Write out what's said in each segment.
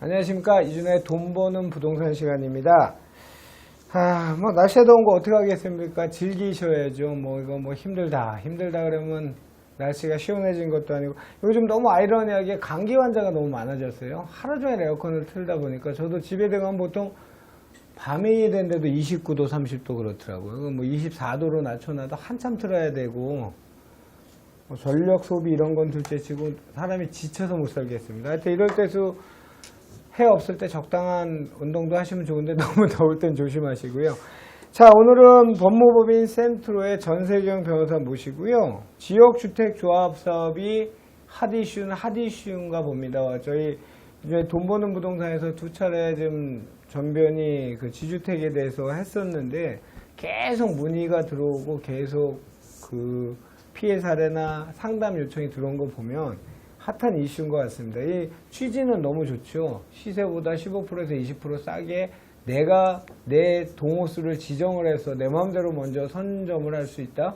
안녕하십니까. 이준호의 돈 버는 부동산 시간입니다. 뭐 날씨가 더운 거 어떻게 하겠습니까? 즐기셔야죠. 이거 힘들다 그러면 날씨가 시원해진 것도 아니고, 요즘 너무 아이러니하게 감기 환자가 너무 많아졌어요. 하루 종일 에어컨을 틀다 보니까. 저도 집에 들어가면 보통 밤이 된데도 29도 30도 그렇더라고요. 24도로 낮춰놔도 한참 틀어야 되고, 전력 소비 이런 건 둘째치고 사람이 지쳐서 못 살겠습니다. 하여튼 이럴 때도 해 없을 때 적당한 운동도 하시면 좋은데 너무 더울 땐 조심하시고요. 자, 오늘은 법무법인 센트로의 전세경 변호사 모시고요. 지역주택조합 사업이 핫이슈인가 봅니다. 저희 이제 돈 버는 부동산에서 두 차례 좀 전변이 그 지주택에 대해서 했었는데 계속 문의가 들어오고 계속 그 피해 사례나 상담 요청이 들어온 거 보면 핫한 이슈인 것 같습니다. 이 취지는 너무 좋죠. 시세보다 15%에서 20% 싸게 내가 내 동호수를 지정을 해서 내 마음대로 먼저 선점을 할 수 있다.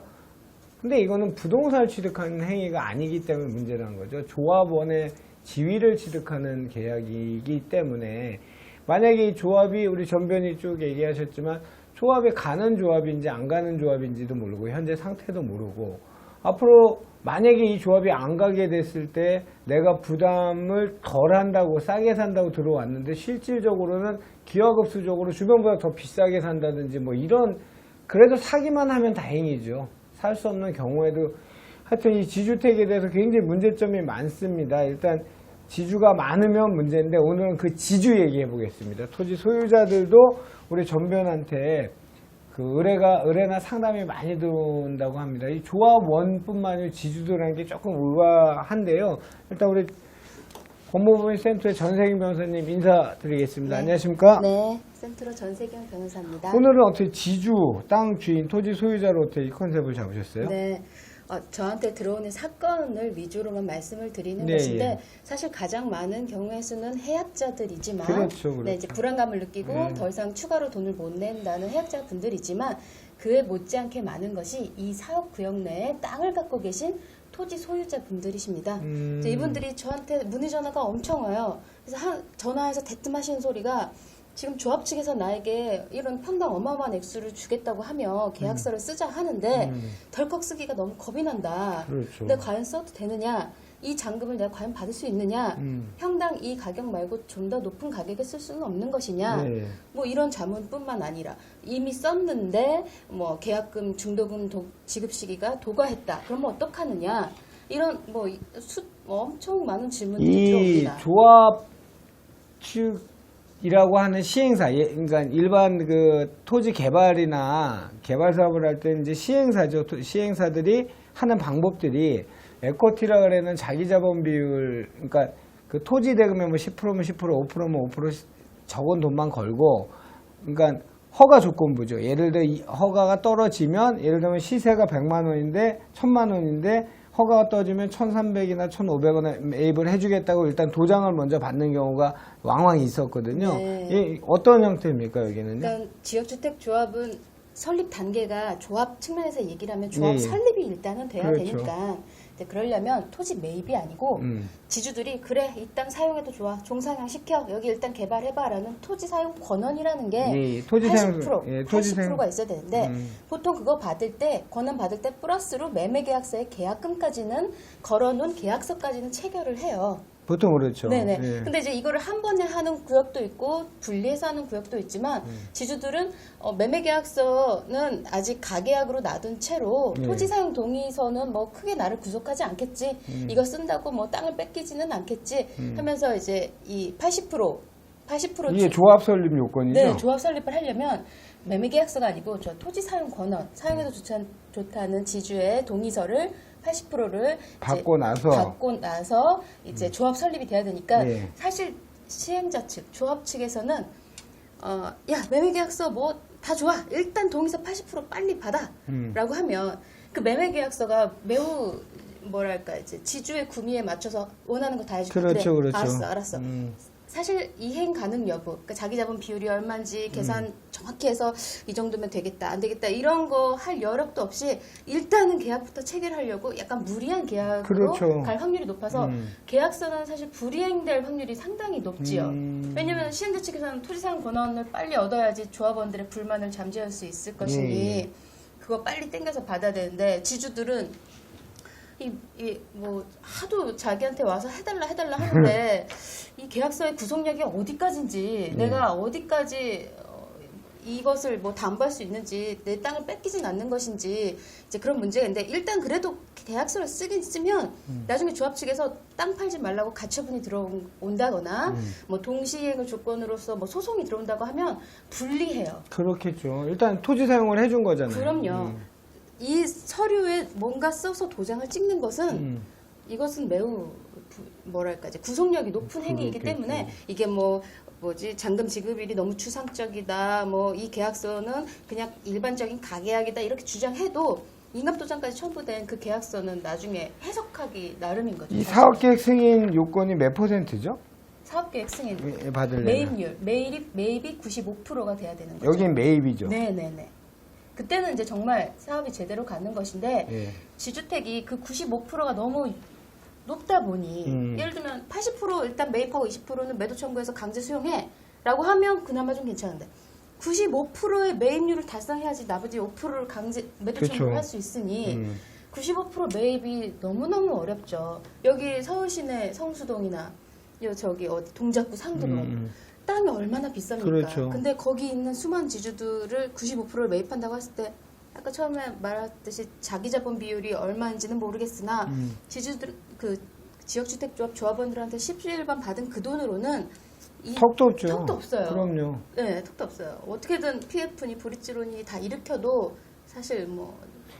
근데 이거는 부동산을 취득하는 행위가 아니기 때문에 문제라는 거죠. 조합원의 지위를 취득하는 계약이기 때문에 만약에 이 조합이 우리 전변이 쭉 얘기하셨지만 조합에 가는 조합인지 안 가는 조합인지도 모르고 현재 상태도 모르고 앞으로 만약에 이 조합이 안 가게 됐을 때 내가 부담을 덜 한다고 싸게 산다고 들어왔는데 실질적으로는 기하급수적으로 주변보다 더 비싸게 산다든지 이런, 그래도 사기만 하면 다행이죠. 살 수 없는 경우에도. 하여튼 이 지주택에 대해서 굉장히 문제점이 많습니다. 일단 지주가 많으면 문제인데 오늘은 그 지주 얘기해 보겠습니다. 토지 소유자들도 우리 전변한테 그 의뢰나 상담이 많이 들어온다고 합니다. 이 조합원뿐만 아니라 지주들이라는 게 조금 의아한데요. 일단 우리 법무법인 센터의 전세경 변호사님 인사드리겠습니다. 네. 안녕하십니까? 네, 센트로 전세경 변호사입니다. 오늘은 어떻게 지주, 땅 주인, 토지 소유자로 어떻게 이 컨셉을 잡으셨어요? 네, 저한테 들어오는 사건을 위주로만 말씀을 드리는 네, 것인데 예. 사실 가장 많은 경우의 수는 해약자들이지만 그렇죠. 네, 이제 불안감을 느끼고 더 이상 추가로 돈을 못 낸다는 해약자분들이지만 그에 못지않게 많은 것이 이 사업구역 내에 땅을 갖고 계신 토지 소유자분들이십니다. 이분들이 저한테 문의 전화가 엄청 와요. 그래서 전화해서 대뜸하시는 소리가 지금 조합 측에서 나에게 이런 평당 어마어마한 액수를 주겠다고 하며 계약서를 쓰자 하는데 덜컥 쓰기가 너무 겁이 난다. 그렇죠. 근데 과연 써도 되느냐? 이 잔금을 내가 과연 받을 수 있느냐? 평당 이 가격 말고 좀 더 높은 가격에 쓸 수는 없는 것이냐? 네. 이런 자문뿐만 아니라 이미 썼는데 계약금, 중도금 지급 시기가 도과했다. 그러면 어떡하느냐? 이런 엄청 많은 질문들이 이 들어옵니다. 조합 측이라고 하는 시행사, 그러니까 일반 그 토지 개발이나 개발 사업을 할 때 이제 시행사죠. 시행사들이 하는 방법들이 에코티라 그래는 자기 자본 비율, 그러니까 그 토지 대금에 10%면 10%, 5%면 5% 적은 돈만 걸고, 그러니까 허가 조건부죠. 예를 들어 허가가 떨어지면, 예를 들면 시세가 100만 원인데 1000만 원인데 허가가 떨어지면 1300이나 1500원에 매입을 해주겠다고 일단 도장을 먼저 받는 경우가 왕왕 있었거든요. 네. 어떤 형태입니까, 여기는요? 그러니까 지역주택조합은 설립 단계가 조합 측면에서 얘기를 하면 조합 예. 설립이 일단은 돼야 그렇죠. 되니까 이제 그러려면 토지 매입이 아니고 지주들이 그래 이 땅 사용해도 좋아 종상향 시켜 여기 일단 개발해봐 라는 토지 사용 권한이라는 게 토지 80%, 사용, 토지 80%가 있어야 되는데 보통 그거 받을 때 권한 받을 때 플러스로 매매계약서에 계약금까지는 걸어놓은 계약서까지는 체결을 해요. 보통 그렇죠. 네네. 예. 근데 이제 이거를 한 번에 하는 구역도 있고 분리해서 하는 구역도 있지만 지주들은 매매계약서는 아직 가계약으로 놔둔 채로 예. 토지사용 동의서는 크게 나를 구속하지 않겠지. 이거 쓴다고 땅을 뺏기지는 않겠지. 하면서 이제 이 80% 이게 조합 설립 요건이죠? 네, 조합 설립을 하려면 매매계약서가 아니고 저 토지사용 권한, 사용해도 좋다는 지주의 동의서를 80%를 받고 나서 이제 조합 설립이 돼야 되니까 예. 사실 시행자 측, 조합 측에서는 야 매매계약서 다 좋아 일단 동의서 80% 빨리 받아라고 하면 그 매매계약서가 매우 뭐랄까 이제 지주의 구미에 맞춰서 원하는 거 다 해줄게. 그렇죠, 그래, 그렇죠. 알았어. 사실 이행 가능 여부, 그러니까 자기 자본 비율이 얼마인지 계산 정확히 해서 이 정도면 되겠다, 안 되겠다 이런 거 할 여력도 없이 일단은 계약부터 체결하려고 약간 무리한 계약으로 그렇죠. 갈 확률이 높아서 계약서는 사실 불이행될 확률이 상당히 높지요. 왜냐하면 시행자 측에서는 토지사용 권한을 빨리 얻어야지 조합원들의 불만을 잠재울 수 있을 것이니 그거 빨리 땡겨서 받아야 되는데 지주들은 뭐 하도 자기한테 와서 해달라 하는데 이 계약서의 구속력이 어디까지인지 내가 어디까지 이것을 뭐 담보할 수 있는지 내 땅을 뺏기진 않는 것인지 이제 그런 문제가 있는데 일단 그래도 계약서를 쓰면 나중에 조합 측에서 땅 팔지 말라고 가처분이 들어온다거나 뭐 동시행을 조건으로서 뭐 소송이 들어온다고 하면 불리해요. 그렇겠죠. 일단 토지 사용을 해준 거잖아요. 그럼요. 이 서류에 뭔가 써서 도장을 찍는 것은 이것은 매우 뭐랄까 이제 구속력이 높은 행위이기 때문에 이게 뭐지 잔금 지급일이 너무 추상적이다 뭐 이 계약서는 그냥 일반적인 가계약이다 이렇게 주장해도 인감도장까지 첨부된 그 계약서는 나중에 해석하기 나름인 거죠. 이 사업계획 승인 요건이 몇 %죠? 사업계획 승인 받으려면 매입률 매입이 95%가 돼야 되는 거죠. 여긴 매입이죠. 네네네. 그때는 이제 정말 사업이 제대로 가는 것인데 예. 지주택이 그 95%가 너무 높다 보니 예를 들면 80% 일단 매입하고 20%는 매도 청구해서 강제 수용해 라고 하면 그나마 좀 괜찮은데 95%의 매입률을 달성해야지 나머지 5%를 강제 매도 청구를 할 수 있으니 95% 매입이 너무너무 어렵죠. 여기 서울시내 성수동이나 저기 어디 동작구 상도동 땅이 얼마나 비쌉니까? 그렇죠. 근데 거기 있는 수많은 지주들을 95%를 매입한다고 했을 때 아까 처음에 말했듯이 자기 자본 비율이 얼마인지는 모르겠으나 지주들 그 지역주택조합 조합원들한테 17반 받은 그 돈으로는 턱도 없죠. 턱도 없어요. 그럼요. 네, 턱도 없어요. 어떻게든 PF니 브릿지론이 다 일으켜도 사실 뭐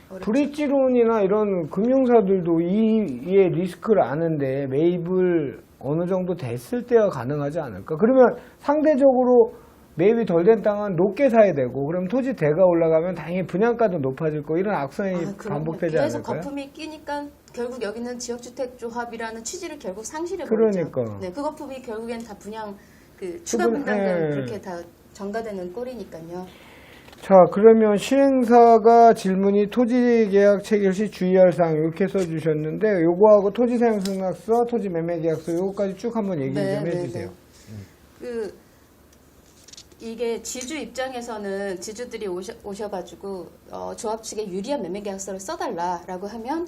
어렵죠. 브릿지론이나 이런 금융사들도 이의 리스크를 아는데 매입을 어느 정도 됐을 때야 가능하지 않을까? 그러면 상대적으로 매입이 덜 된 땅은 높게 사야 되고 그럼 토지 대가 올라가면 당연히 분양가도 높아질 거 이런 악순환이 반복되지 그래서 않을까요? 거품이 끼니까 결국 여기는 지역주택조합이라는 취지를 결국 상실해 그러니까. 버리죠. 네, 그 거품이 결국엔 다 분양 그 추가 분담금 그렇게 다 전가되는 꼴이니까요. 자, 그러면 시행사가 질문이 토지계약 체결 시 주의할 사항 이렇게 써주셨는데 요거하고 토지사용승낙서, 토지매매계약서 요거까지 쭉 한번 얘기 좀 해주세요. 이게 지주 입장에서는 지주들이 오셔가지고 조합 측에 유리한 매매계약서를 써달라라고 하면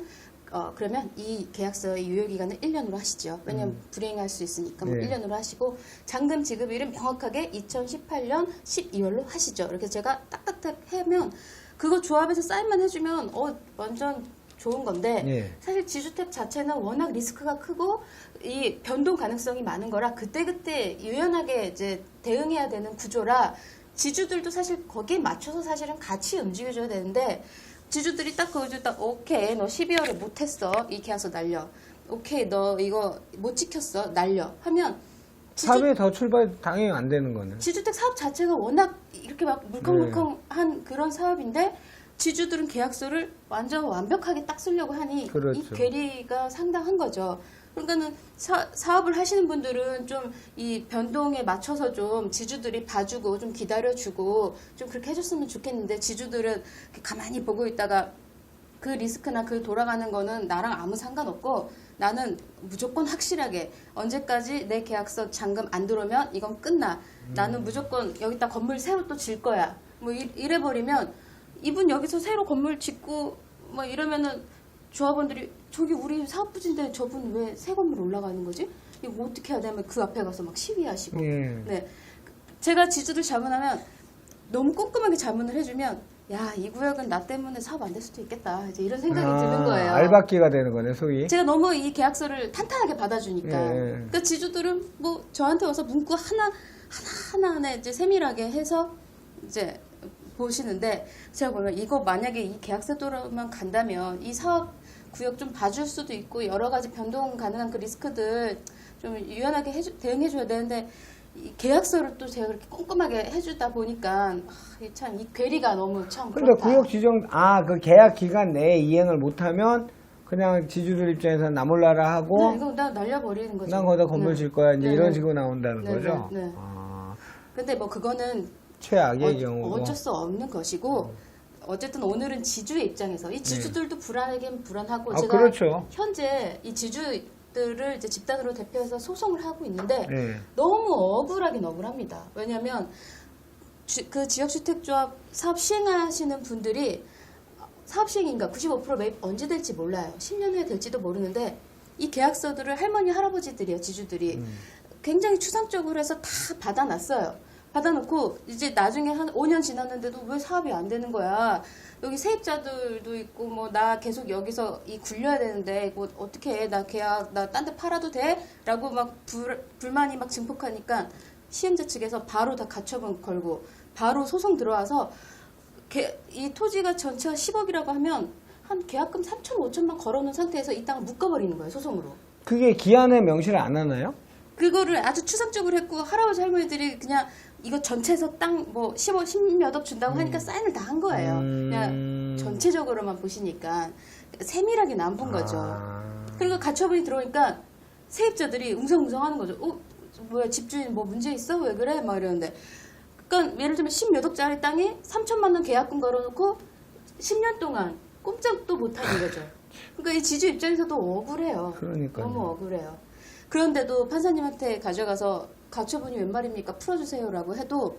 그러면 이 계약서의 유효기간을 1년으로 하시죠. 왜냐하면 불이행할 수 있으니까 뭐 1년으로 하시고 잔금 지급일은 명확하게 2018년 12월로 하시죠. 이렇게 제가 딱딱딱 하면 그거 조합에서 사인만 해주면 완전 좋은 건데 사실 지주택 자체는 워낙 리스크가 크고 이 변동 가능성이 많은 거라 그때그때 유연하게 이제 대응해야 되는 구조라 지주들도 사실 거기에 맞춰서 사실은 같이 움직여줘야 되는데 지주들이 딱 그거 딱 오케이 너 12월에 못했어 이 계약서 날려 오케이 너 이거 못 지켰어 날려 하면 사업이 더 출발 당연히 안 되는 거는 지주택 사업 자체가 워낙 이렇게 막 물컹물컹한 그런 사업인데 지주들은 계약서를 완전 완벽하게 딱 쓰려고 하니 그렇죠. 이 괴리가 상당한 거죠. 그러니까는 사업을 하시는 분들은 좀 이 변동에 맞춰서 좀 지주들이 봐주고 좀 기다려주고 좀 그렇게 해줬으면 좋겠는데 지주들은 가만히 보고 있다가 그 리스크나 그 돌아가는 거는 나랑 아무 상관없고 나는 무조건 확실하게 언제까지 내 계약서 잔금 안 들어오면 이건 끝나. 나는 무조건 여기다 건물 새로 또 질 거야. 뭐 이래버리면 이분 여기서 새로 건물 짓고 뭐 이러면은 조합원들이 저기 우리 사업부지인데 저분 왜 새 건물 올라가는 거지? 이거 어떻게 해야 되면 그 앞에 가서 막 시위하시고. 네. 제가 지주들 자문하면 너무 꼼꼼하게 자문을 해주면 야, 이 구역은 나 때문에 사업 안 될 수도 있겠다. 이제 이런 생각이 드는 거예요. 알박기가 되는 거네, 소위. 제가 너무 이 계약서를 탄탄하게 받아주니까. 그러니까 지주들은 뭐 저한테 와서 문구 하나 이제 세밀하게 해서 이제 보시는데 제가 보면 이거 만약에 이 계약서대로만 간다면 이 사업 구역 좀 봐줄 수도 있고 여러 가지 변동 가능한 그 리스크들 좀 유연하게 대응해줘야 되는데 이 계약서를 또 제가 그렇게 꼼꼼하게 해주다 보니까 참 이 괴리가 너무 참 근데 그렇다. 구역 지정 그 계약 기간 내에 이행을 못하면 그냥 지주들 입장에서 나 몰라라 하고 네, 이거 나 날려버리는 거죠. 난 거기다 건물 네. 질 거야 이제 네, 이런 네. 식으로 나온다는 네, 거죠. 네, 네. 아, 근데 뭐 그거는 최악의 경우고. 어쩔 수 없는 것이고 어쨌든 오늘은 지주의 입장에서 이 지주들도 불안하긴 불안하고 아, 제가 그렇죠. 현재 이 지주들을 이제 집단으로 대표해서 소송을 하고 있는데 네. 너무 억울하긴 억울합니다. 왜냐하면 그 지역주택조합 사업 시행하시는 분들이 사업 시행인가 95% 매입 언제 될지 몰라요. 10년 후에 될지도 모르는데 이 계약서들을 할머니 할아버지들이요 지주들이 굉장히 추상적으로 해서 다 받아놨어요. 받아놓고 이제 나중에 한 5년 지났는데도 왜 사업이 안 되는 거야. 여기 세입자들도 있고 뭐 나 계속 여기서 이 굴려야 되는데 뭐 어떻게 해. 나 계약 나 딴 데 팔아도 돼? 라고 막 불만이 막 증폭하니까 시행자 측에서 바로 다 가처분 걸고 바로 소송 들어와서 이 토지가 전체가 10억이라고 하면 한 계약금 3천 5천만 걸어놓은 상태에서 이 땅을 묶어버리는 거예요. 소송으로. 그게 기한에 명시를 안 하나요? 그거를 아주 추상적으로 했고 할아버지 할머니들이 그냥 이거 전체에서 땅 뭐 10억 10몇 억 준다고 하니까 사인을 다 한 거예요. 그냥 전체적으로만 보시니까 세밀하게 안 본 거죠. 그리고 가처분이 들어오니까 세입자들이 웅성웅성하는 거죠. 뭐야 집주인 뭐 문제 있어? 왜 그래? 막 이러는데 그러니까 예를 들면 10몇 억짜리 땅에 3천만 원 계약금 걸어놓고 10년 동안 꼼짝도 못하는 거죠. 그러니까 이 지주 입장에서도 억울해요. 그러니까요. 너무 억울해요. 그런데도 판사님한테 가져가서 가처분이 웬 말입니까? 풀어주세요라고 해도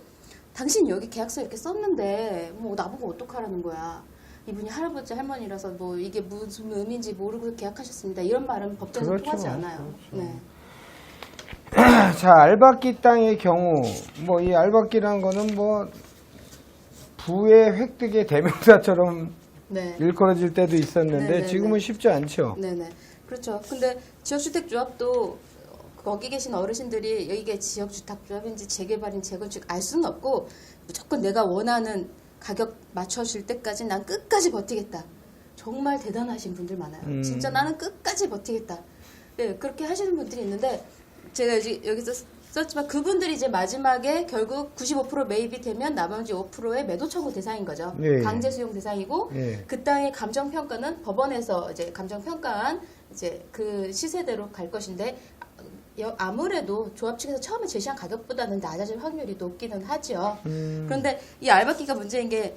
당신 여기 계약서 이렇게 썼는데 뭐 나보고 어떡하라는 거야. 이분이 할아버지 할머니라서 뭐 이게 무슨 의미인지 모르고 계약하셨습니다. 이런 말은 법정에서 그렇죠. 통하지 않아요. 그렇죠. 네. 자, 알박기 땅의 경우, 뭐, 이 알박기라는 거는 뭐, 부의 획득의 대명사처럼 네. 일컬어질 때도 있었는데, 네네네. 지금은 쉽지 않죠. 네네. 그렇죠. 근데 지역주택조합도 거기 계신 어르신들이 이게 지역주택조합인지 재개발인지 재건축 알 수는 없고 무조건 내가 원하는 가격 맞춰줄 때까지 난 끝까지 버티겠다. 정말 대단하신 분들 많아요. 진짜 나는 끝까지 버티겠다. 네, 그렇게 하시는 분들이 있는데 제가 이제 여기서 썼지만 그분들이 이제 마지막에 결국 95% 매입이 되면 나머지 5%의 매도 청구 대상인 거죠. 네. 강제 수용 대상이고 네. 그 땅의 감정 평가는 법원에서 이제 감정 평가한 이제 그 시세대로 갈 것인데 아무래도 조합 측에서 처음에 제시한 가격보다는 낮아질 확률이 높기는 하죠. 그런데 이 알박기가 문제인 게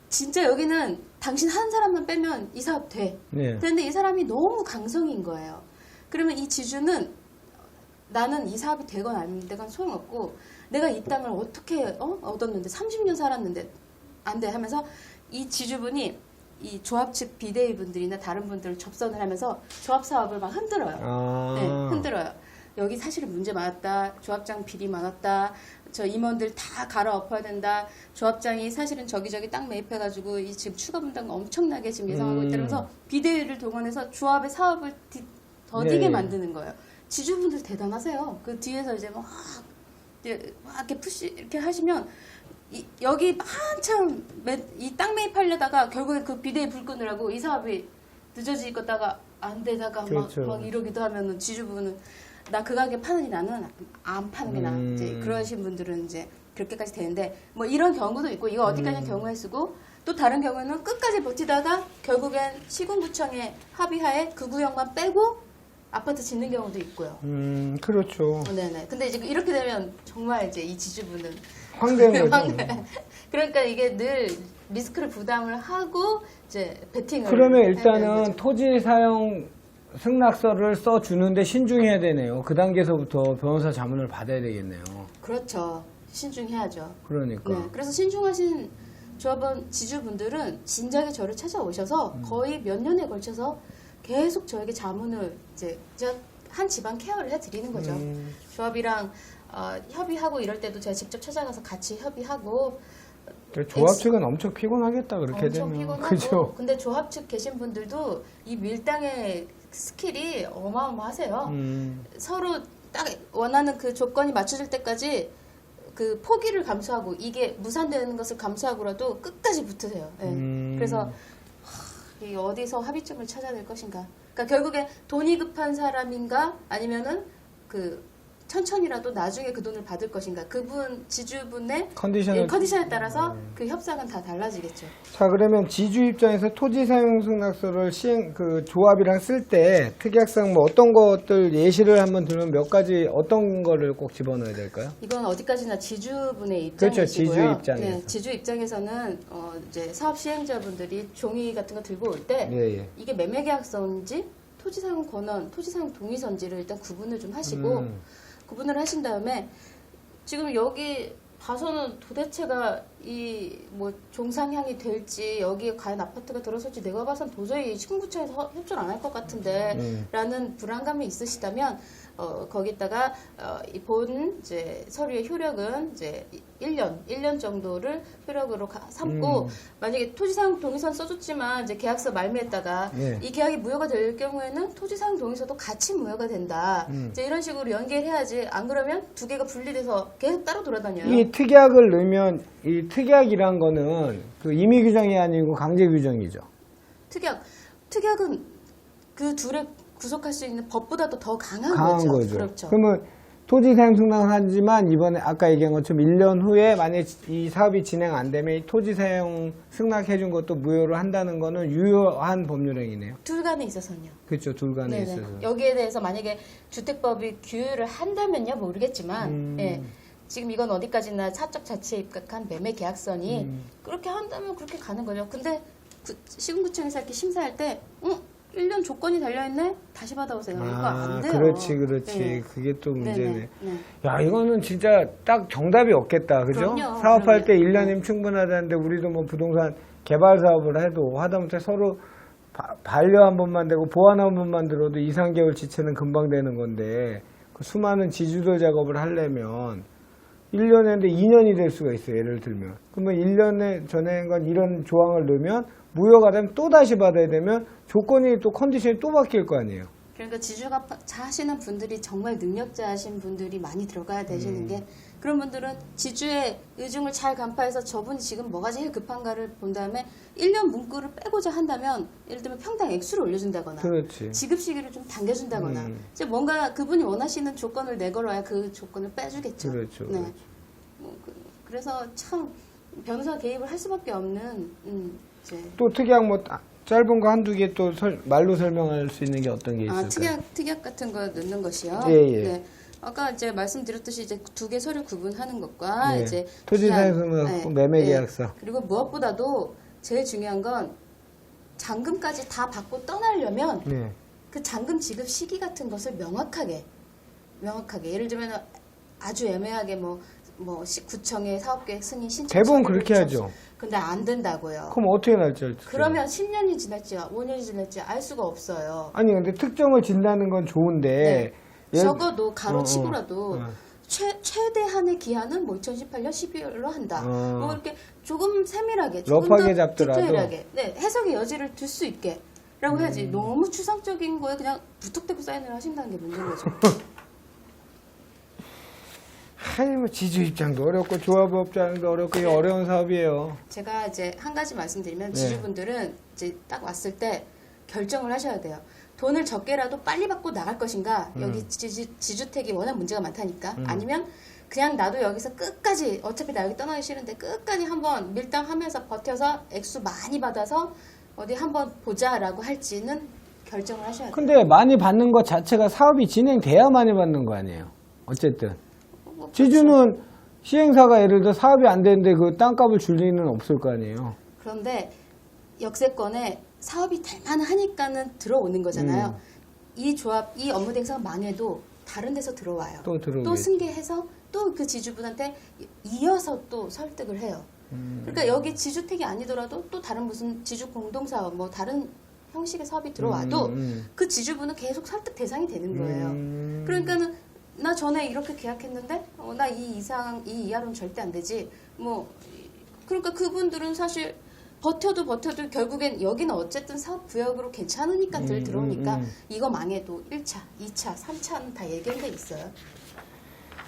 진짜 여기는 당신 한 사람만 빼면 이 사업 돼. 네. 그런데 이 사람이 너무 강성인 거예요. 그러면 이 지주는 나는 이 사업이 되건 안 되건 소용없고 내가 이 땅을 어떻게 얻었는데 30년 살았는데 안 돼 하면서 이 지주분이 이 조합 측 비대위 분들이나 다른 분들을 접선을 하면서 조합 사업을 막 흔들어요. 아. 네, 흔들어요. 여기 사실은 문제 많았다. 조합장 비리 많았다. 저 임원들 다 갈아엎어야 된다. 조합장이 사실은 저기저기 땅 매입해가지고 이 지금 추가 분담금 엄청나게 지금 예상하고 있다면서 비대위를 동원해서 조합의 사업을 더디게 네. 만드는 거예요. 지주분들 대단하세요. 그 뒤에서 이제 막 이렇게 푸시 이렇게 하시면 여기 한참 이 땅 매입하려다가 결국에 그 비대위 불 끄느라고 이 사업이 늦어질 거다가 안 되다가 그렇죠. 막 이러기도 하면은 지주분은 나 그 가격에 파느니 나는 안 파는 게 나아. 이제 그러신 분들은 이제 그렇게까지 되는데 뭐 이런 경우도 있고 이거 어디까지나 경우에 쓰고 또 다른 경우에는 끝까지 버티다가 결국엔 시군구청의 합의하에 그 구역만 빼고 아파트 짓는 경우도 있고요. 그렇죠. 네네. 근데 이제 이렇게 되면 정말 이제 이 지주분은 황된 거죠. 그러니까 이게 늘 리스크를 부담을 하고 이제 베팅을 그러면 해야 되는 일단은 거죠. 토지 사용 승낙서를 써주는데 신중해야 되네요. 그 단계에서부터 변호사 자문을 받아야 되겠네요. 그렇죠. 신중해야죠. 그러니까. 네. 그래서 신중하신 조합원 지주분들은 진작에 저를 찾아오셔서 거의 몇 년에 걸쳐서 계속 저에게 자문을 이제 한 집안 케어를 해드리는 거죠. 조합이랑 협의하고 이럴 때도 제가 직접 찾아가서 같이 협의하고 조합 측은 엄청 피곤하겠다 그렇게 엄청 되면. 피곤하고 그죠? 근데 조합 측 계신 분들도 이 밀당의 스킬이 어마어마하세요. 서로 딱 원하는 그 조건이 맞춰질 때까지 그 포기를 감수하고 이게 무산되는 것을 감수하고라도 끝까지 붙으세요. 네. 그래서 이게 어디서 합의점을 찾아낼 것인가. 그러니까 결국에 돈이 급한 사람인가 아니면은 그 천천히라도 나중에 그 돈을 받을 것인가, 그분 지주분의 컨디션을 컨디션에 따라서 그 협상은 다 달라지겠죠. 자, 그러면 지주 입장에서 토지 사용 승낙서를 그 조합이랑 쓸 때 특약상 뭐 어떤 것들 예시를 한번 들으면 몇 가지 어떤 거를 꼭 집어넣어야 될까요? 이건 어디까지나 지주분의 그렇죠, 입장이시고요. 지주 입장에서. 네, 지주 입장에서는 이제 사업 시행자분들이 종이 같은 거 들고 올 때 예, 예. 이게 매매계약서인지 토지 사용 권원, 토지 사용 동의서인지를 일단 구분을 좀 하시고 구분을 하신 다음에 지금 여기 봐서는 도대체가 이 뭐 종상향이 될지 여기에 과연 아파트가 들어설지 내가 봐선 도저히 시군구청에서 협조를 안 할 것 같은데 라는 불안감이 있으시다면 거기다가 이 본 이제 서류의 효력은 이제 1년 정도를 효력으로 삼고 만약에 토지사용 동의서는 써줬지만 이제 계약서 말미했다가 네. 이 계약이 무효가 될 경우에는 토지사용 동의서도 같이 무효가 된다. 이제 이런 식으로 연계해야지 안 그러면 두 개가 분리돼서 계속 따로 돌아다녀요. 이 특약을 넣으면 이 특약이란 거는 그 임의 규정이 아니고 강제 규정이죠. 특약은 그 둘의 구속할 수 있는 법보다도 더 강한 거죠. 그렇죠. 그러면 토지 사용 승낙하지만 이번에 아까 얘기한 것처럼 1년 후에 만약 이 사업이 진행 안 되면 이 토지 사용 승낙해 준 것도 무효로 한다는 거는 유효한 법률행위네요. 둘 간에 있어서는요. 그렇죠. 둘 간에 네네. 있어서. 여기에 대해서 만약에 주택법이 규율을 한다면요 모르겠지만 예. 지금 이건 어디까지나 사적 자치에 입각한 매매 계약서니 그렇게 한다면 그렇게 가는 거죠. 근데 시군구청에서 이렇게 심사할 때 1년 조건이 달려있네? 다시 받아오세요. 이거 안 돼요. 그렇지. 네. 그게 또 문제네. 네. 야, 이거는 진짜 딱 정답이 없겠다. 그죠? 그럼요. 사업할 때 그럼요. 1년이면 충분하다는데 우리도 뭐 부동산 개발 사업을 해도 하다못해 서로 반려 한 번만 되고 보완 한 번만 들어도 2, 3개월 지체는 금방 되는 건데 그 수많은 지주도 작업을 하려면 1년에 했는데 2년이 될 수가 있어요. 예를 들면. 그러면 1년에 전에 건 이런 조항을 넣으면 무효가 되면 또 다시 받아야 되면 조건이 또 컨디션이 또 바뀔 거 아니에요. 그러니까 지주가 하시는 분들이 정말 능력자이신 분들이 많이 들어가야 되시는 게 그런 분들은 지주의 의중을 잘 간파해서 저분이 지금 뭐가 제일 급한가를 본 다음에 1년 문구를 빼고자 한다면 예를 들면 평당 액수를 올려준다거나 그렇지. 지급 시기를 좀 당겨준다거나 이제 뭔가 그분이 원하시는 조건을 내걸어야 그 조건을 빼주겠죠. 그렇죠. 네. 그래서 참 변호사 개입을 할 수밖에 없는 이제 또 특약 뭐 짧은 거 한두 개 또 말로 설명할 수 있는 게 어떤 게 있을까요? 특약 같은 거 넣는 것이요. 예. 네. 아까 이제 말씀드렸듯이 이제 두 개 서류 구분하는 것과 네. 이제 토지 기한, 사용 매매 계약서. 그리고 무엇보다도 제일 중요한 건 잔금까지 다 받고 떠나려면 네. 그 잔금 지급 시기 같은 것을 명확하게 예를 들면 아주 애매하게 뭐 구청에 사업계획 승인 신청 대부분 그렇게 하죠. 근데 안 된다고요. 그럼 어떻게 날지 알지? 그러면 10년이 지날지 5년이 지날지 알 수가 없어요. 아니 근데 특정을 진다는 건 좋은데 적어도 가로치고라도 어. 최대한의 기한은 뭐 2018년 12월로 한다. 뭐 이렇게 조금 세밀하게, 조금 러프하게 더 잡더라도. 디테일하게, 해석의 여지를 둘 수 있게 라고 해야지. 너무 추상적인 거에 그냥 무턱대고 사인을 하신다는 게 문제인 거죠. 아니 뭐 지주 입장도 어렵고 조합업장도 어렵고 이게 어려운 사업이에요. 제가 이제 한 가지 말씀드리면 지주분들은 이제 딱 왔을 때 결정을 하셔야 돼요. 돈을 적게라도 빨리 받고 나갈 것인가, 여기 지주택이 워낙 문제가 많다니까, 아니면 그냥 나도 여기서 끝까지, 어차피 나 여기 떠나기 싫은데 끝까지 한번 밀당하면서 버텨서 액수 많이 받아서 어디 한번 보자라고 할지는 결정을 하셔야 돼요. 근데 많이 받는 것 자체가 사업이 진행돼야 많이 받는 거 아니에요. 어쨌든 지주는 시행사가 예를 들어 사업이 안 되는데 그 땅값을 줄 리는 없을 거 아니에요. 그런데 역세권에 사업이 될 만하니까는 들어오는 거잖아요. 이 조합, 이 업무 대행사가 망해도 다른 데서 들어와요. 또 들어오겠지. 또 승계해서 또 그 지주분한테 이어서 또 설득을 해요. 그러니까 여기 지주택이 아니더라도 또 다른 무슨 지주 공동사업, 뭐 다른 형식의 사업이 들어와도 그 지주분은 계속 설득 대상이 되는 거예요. 그러니까는 나 전에 이렇게 계약했는데 나 이 이하로는 절대 안 되지. 뭐 그러니까 그분들은 사실 버텨도 결국엔 여기는 어쨌든 사업 구역으로 괜찮으니까 늘 들어오니까 이거 망해도 1차, 2차, 3차는 다 예견돼 있어요.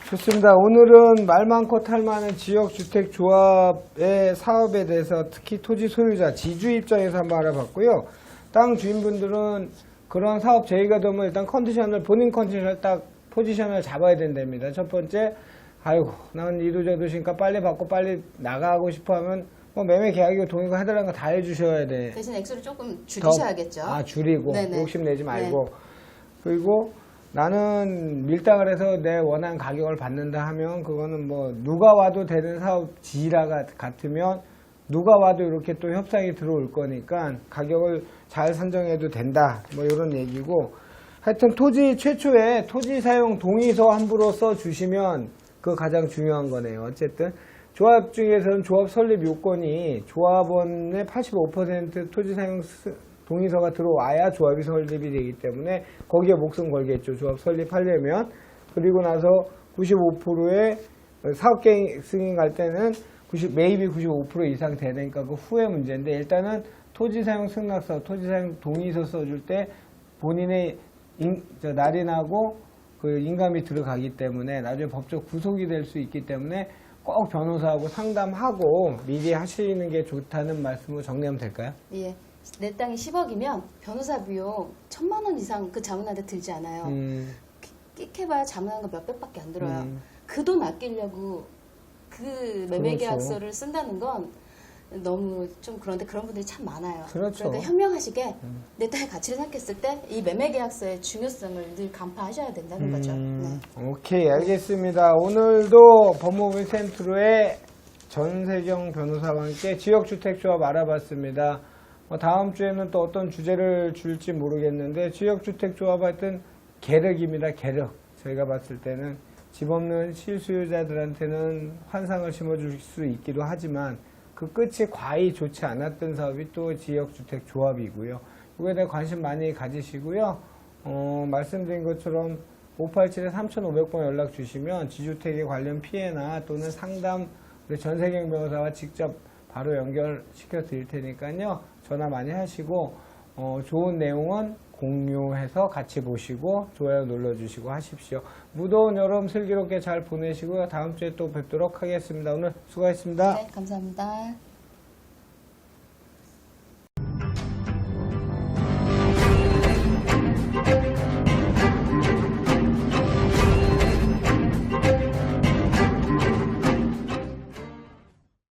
좋습니다. 오늘은 말 많고 탈 많은 지역주택조합의 사업에 대해서 특히 토지 소유자, 지주 입장에서 한번 알아봤고요. 땅 주인분들은 그런 사업 제의가 되면 일단 컨디션을 본인 컨디션을 딱 포지션을 잡아야 된답니다. 첫 번째, 아이고, 난 이도저도시니까 빨리 받고 빨리 나가고 싶어 하면 뭐 매매 계약이고 동의고 해달라는 거 다 해주셔야 돼. 대신 액수를 조금 줄이셔야겠죠. 줄이고 네네. 욕심내지 말고. 그리고 나는 밀당을 해서 내 원하는 가격을 받는다 하면 그거는 뭐 누가 와도 되는 사업 지라 같으면 누가 와도 이렇게 또 협상이 들어올 거니까 가격을 잘 선정해도 된다. 뭐 이런 얘기고. 하여튼 토지 최초에 토지 사용 동의서 함부로 써 주시면 그거 가장 중요한 거네요. 어쨌든 조합 중에서는 조합 설립 요건이 조합원의 85% 토지 사용 동의서가 들어와야 조합이 설립이 되기 때문에 거기에 목숨 걸겠죠. 조합 설립하려면. 그리고 나서 95%의 사업 계획 승인 갈 때는 매입이 95% 이상 되니까 그 후에 문제인데 일단은 토지 사용 승낙서, 토지 사용 동의서 써줄 때 본인의 날인하고 그 인감이 들어가기 때문에 나중에 법적 구속이 될 수 있기 때문에 꼭 변호사하고 상담하고 미리 하시는 게 좋다는 말씀으로 정리하면 될까요? 예. 내 땅이 10억이면 변호사 비용 1,000만 원 이상 그 자문한테 들지 않아요. 끽해봐야 자문한 거 몇백밖에 안 들어요. 그 돈 아끼려고 그 매매계약서를 쓴다는 건 너무 좀 그런데 그런 분들이 참 많아요. 그렇죠. 그러니까 현명하시게 내 땅의 가치를 생각했을 때 이 매매계약서의 중요성을 늘 간파하셔야 된다는 거죠. 네. 오케이, 알겠습니다. 오늘도 법무부 센트로의 전세경 변호사와 함께 지역주택조합 알아봤습니다. 다음 주에는 또 어떤 주제를 줄지 모르겠는데 지역주택조합 하여튼 계력입니다. 계력. 저희가 봤을 때는 집 없는 실수요자들한테는 환상을 심어줄 수 있기도 하지만 그 끝이 과히 좋지 않았던 사업이 또 지역주택조합이고요. 이거에 대해 관심 많이 가지시고요. 말씀드린 것처럼 587에 3,500번 연락 주시면 지주택에 관련 피해나 또는 상담 우리 전세경 변호사와 직접 바로 연결시켜 드릴 테니까요. 전화 많이 하시고 좋은 내용은 공유해서 같이 보시고 좋아요 눌러주시고 하십시오. 무더운 여름 슬기롭게 잘 보내시고요. 다음 주에 또 뵙도록 하겠습니다. 오늘 수고하셨습니다. 네, 감사합니다.